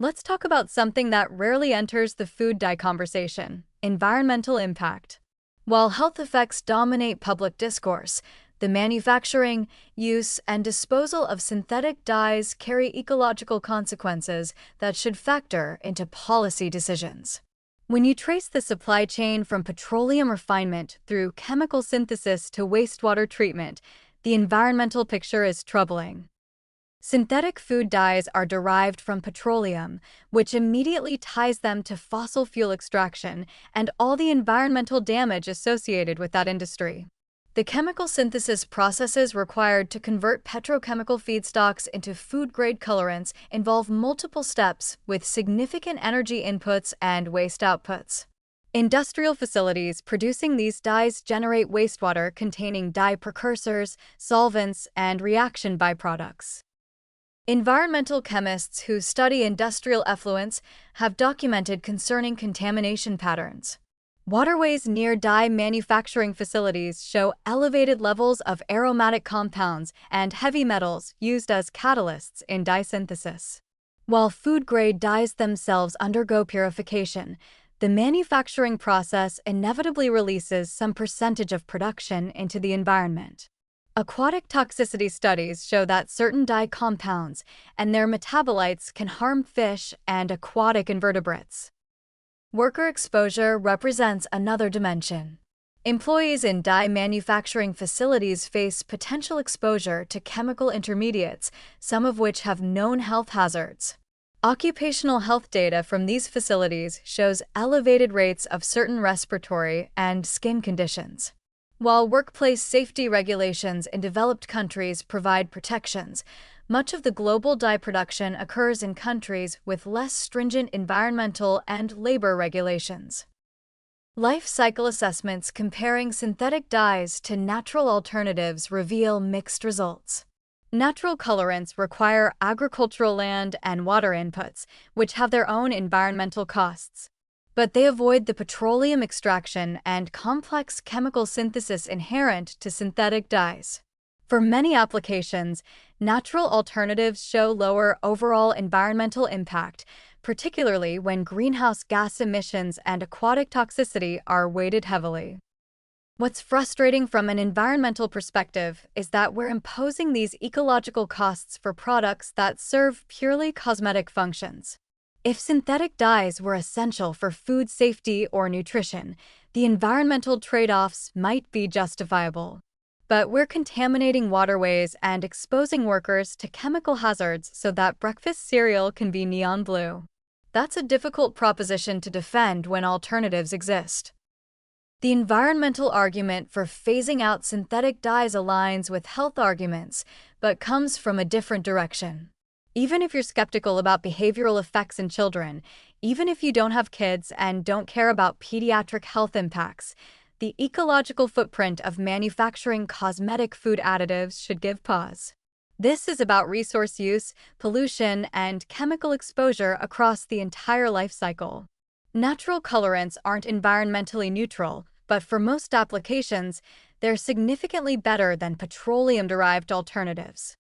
Let's talk about something that rarely enters the food dye conversation: environmental impact. While health effects dominate public discourse, the manufacturing, use, and disposal of synthetic dyes carry ecological consequences that should factor into policy decisions. When you trace the supply chain from petroleum refinement through chemical synthesis to wastewater treatment, the environmental picture is troubling. Synthetic food dyes are derived from petroleum, which immediately ties them to fossil fuel extraction and all the environmental damage associated with that industry. The chemical synthesis processes required to convert petrochemical feedstocks into food-grade colorants involve multiple steps with significant energy inputs and waste outputs. Industrial facilities producing these dyes generate wastewater containing dye precursors, solvents, and reaction byproducts. Environmental chemists who study industrial effluents have documented concerning contamination patterns. Waterways near dye manufacturing facilities show elevated levels of aromatic compounds and heavy metals used as catalysts in dye synthesis. While food-grade dyes themselves undergo purification, the manufacturing process inevitably releases some percentage of production into the environment. Aquatic toxicity studies show that certain dye compounds and their metabolites can harm fish and aquatic invertebrates. Worker exposure represents another dimension. Employees in dye manufacturing facilities face potential exposure to chemical intermediates, some of which have known health hazards. Occupational health data from these facilities shows elevated rates of certain respiratory and skin conditions. While workplace safety regulations in developed countries provide protections, much of the global dye production occurs in countries with less stringent environmental and labor regulations. Life cycle assessments comparing synthetic dyes to natural alternatives reveal mixed results. Natural colorants require agricultural land and water inputs, which have their own environmental costs. But they avoid the petroleum extraction and complex chemical synthesis inherent to synthetic dyes. For many applications, natural alternatives show lower overall environmental impact, particularly when greenhouse gas emissions and aquatic toxicity are weighted heavily. What's frustrating from an environmental perspective is that we're imposing these ecological costs for products that serve purely cosmetic functions. If synthetic dyes were essential for food safety or nutrition, the environmental trade-offs might be justifiable. But we're contaminating waterways and exposing workers to chemical hazards so that breakfast cereal can be neon blue. That's a difficult proposition to defend when alternatives exist. The environmental argument for phasing out synthetic dyes aligns with health arguments, but comes from a different direction. Even if you're skeptical about behavioral effects in children, even if you don't have kids and don't care about pediatric health impacts, the ecological footprint of manufacturing cosmetic food additives should give pause. This is about resource use, pollution, and chemical exposure across the entire life cycle. Natural colorants aren't environmentally neutral, but for most applications, they're significantly better than petroleum-derived alternatives.